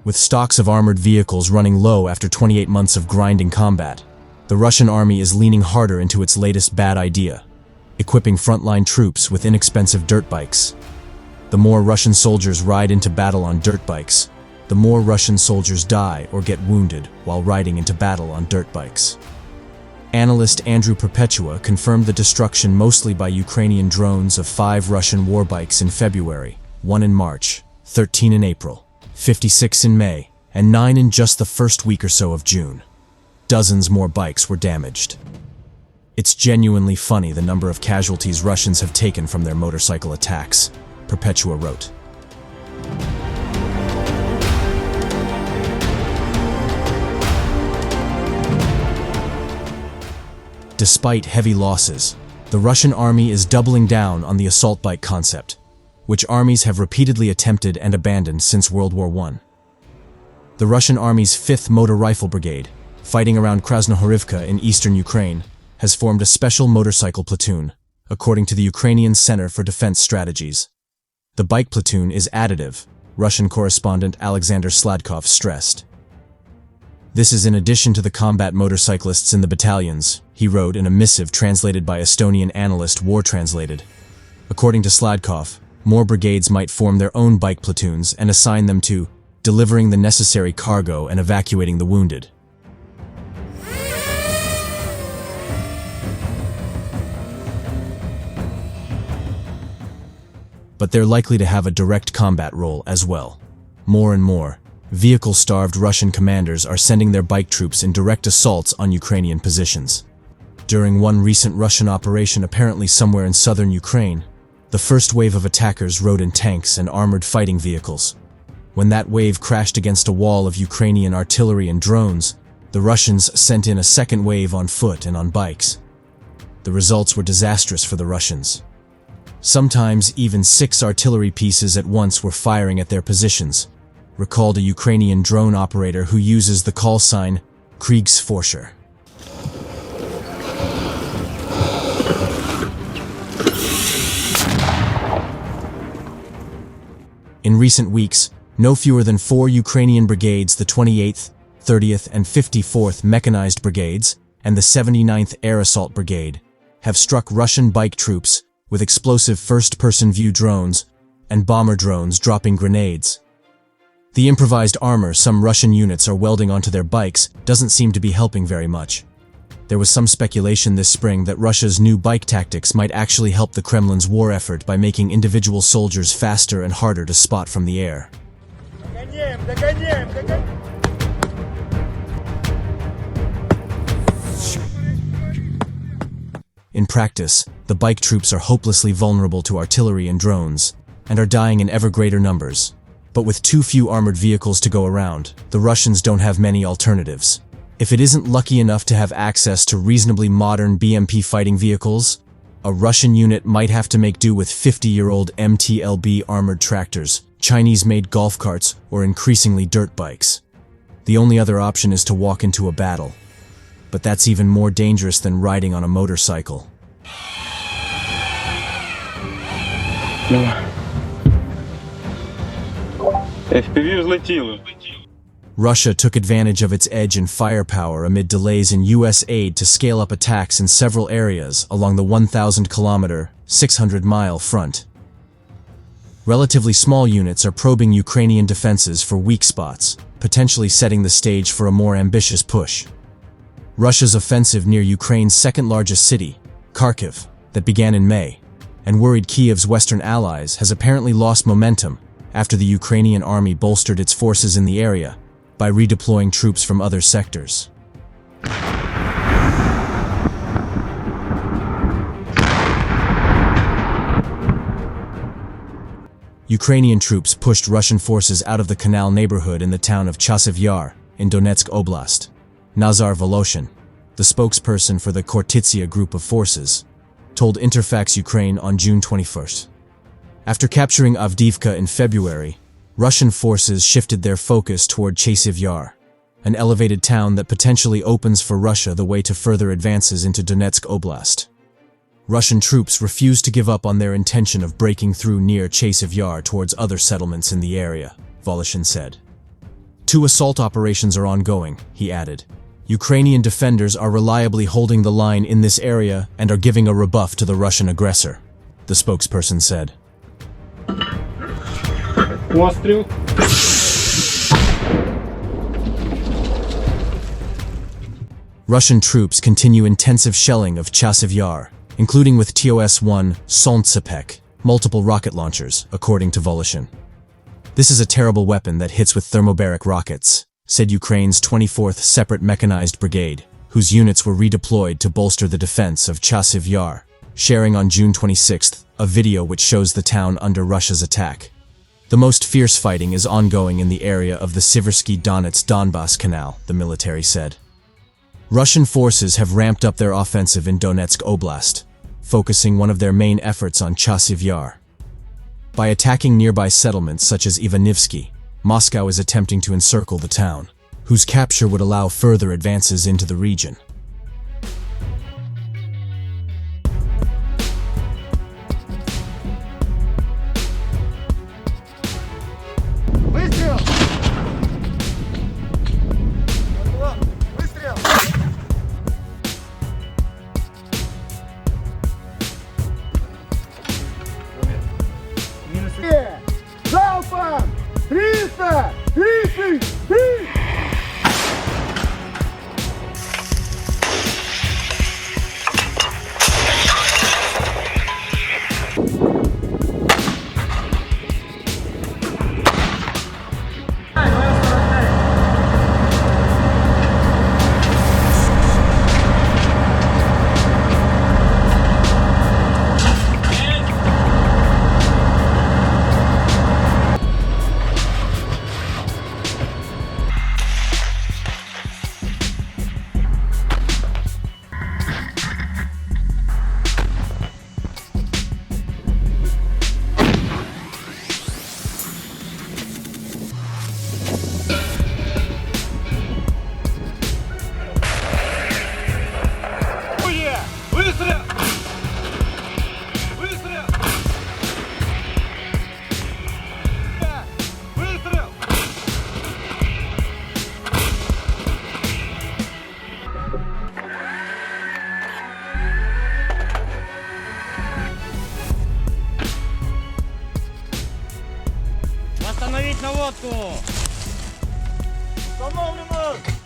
With stocks of armored vehicles running low after 28 months of grinding combat, the Russian army is leaning harder into its latest bad idea, equipping frontline troops with inexpensive dirt bikes. The more Russian soldiers ride into battle on dirt bikes, the more Russian soldiers die or get wounded while riding into battle on dirt bikes. Analyst Andrew Perpetua confirmed the destruction mostly by Ukrainian drones of 5 Russian warbikes in February, 1 in March, 13 in April, 56 in May, and 9 in just the first week or so of June. Dozens more bikes were damaged. It's genuinely funny the number of casualties Russians have taken from their motorcycle attacks, Perpetua wrote. Despite heavy losses, the Russian army is doubling down on the assault bike concept, which armies have repeatedly attempted and abandoned since World War I. The Russian army's 5th Motor Rifle Brigade, fighting around Krasnohorivka in eastern Ukraine, has formed a special motorcycle platoon, according to the Ukrainian Center for Defense Strategies. The bike platoon is additive, Russian correspondent Alexander Sladkov stressed. This is in addition to the combat motorcyclists in the battalions, he wrote in a missive translated by Estonian analyst War Translated. According to Sladkov, more brigades might form their own bike platoons and assign them to delivering the necessary cargo and evacuating the wounded. But they're likely to have a direct combat role as well. More and more, vehicle-starved Russian commanders are sending their bike troops in direct assaults on Ukrainian positions. During one recent Russian operation apparently somewhere in southern Ukraine, the first wave of attackers rode in tanks and armored fighting vehicles. When that wave crashed against a wall of Ukrainian artillery and drones, the Russians sent in a second wave on foot and on bikes. The results were disastrous for the Russians. Sometimes even 6 artillery pieces at once were firing at their positions, recalled a Ukrainian drone operator who uses the call sign Kriegsforscher. In recent weeks, no fewer than 4 Ukrainian brigades, the 28th, 30th, and 54th Mechanized Brigades, and the 79th Air Assault Brigade, have struck Russian bike troops with explosive first-person view drones and bomber drones dropping grenades. The improvised armor some Russian units are welding onto their bikes doesn't seem to be helping very much. There was some speculation this spring that Russia's new bike tactics might actually help the Kremlin's war effort by making individual soldiers faster and harder to spot from the air. In practice, the bike troops are hopelessly vulnerable to artillery and drones, and are dying in ever greater numbers. But with too few armored vehicles to go around, the Russians don't have many alternatives. If it isn't lucky enough to have access to reasonably modern BMP fighting vehicles, a Russian unit might have to make do with 50-year-old MTLB armored tractors, Chinese-made golf carts, or increasingly dirt bikes. The only other option is to walk into a battle. But that's even more dangerous than riding on a motorcycle. FPV взлетіло. Russia took advantage of its edge and firepower amid delays in U.S. aid to scale up attacks in several areas along the 1,000-kilometer, 600-mile front. Relatively small units are probing Ukrainian defenses for weak spots, potentially setting the stage for a more ambitious push. Russia's offensive near Ukraine's second-largest city, Kharkiv, that began in May, and worried Kyiv's Western allies, has apparently lost momentum after the Ukrainian army bolstered its forces in the area by redeploying troops from other sectors. Ukrainian troops pushed Russian forces out of the canal neighborhood in the town of Chasiv Yar in Donetsk Oblast. Nazar Voloshin, the spokesperson for the Khortytsia group of forces, told Interfax Ukraine on June 21st. After capturing Avdiivka in February, Russian forces shifted their focus toward Chasiv Yar, an elevated town that potentially opens for Russia the way to further advances into Donetsk Oblast. Russian troops refused to give up on their intention of breaking through near Chasiv Yar towards other settlements in the area, Voloshin said. 2 assault operations are ongoing, he added. Ukrainian defenders are reliably holding the line in this area and are giving a rebuff to the Russian aggressor, the spokesperson said. Постріл. Russian troops continue intensive shelling of Chasiv Yar, including with TOS-1 Solntsepek, multiple rocket launchers, according to Voloshin. This is a terrible weapon that hits with thermobaric rockets, said Ukraine's 24th Separate Mechanized Brigade, whose units were redeployed to bolster the defense of Chasiv Yar, sharing on June 26th a video which shows the town under Russia's attack. The most fierce fighting is ongoing in the area of the Siversky Donets-Donbass Canal, the military said. Russian forces have ramped up their offensive in Donetsk Oblast, focusing one of their main efforts on Chasiv Yar. By attacking nearby settlements such as Ivanivsky, Moscow is attempting to encircle the town, whose capture would allow further advances into the region. Выстрел! Выстрел! Залпом! 300! 33! Выстрел! Выстрел! Выстрел! Остановить наводку! Установлено!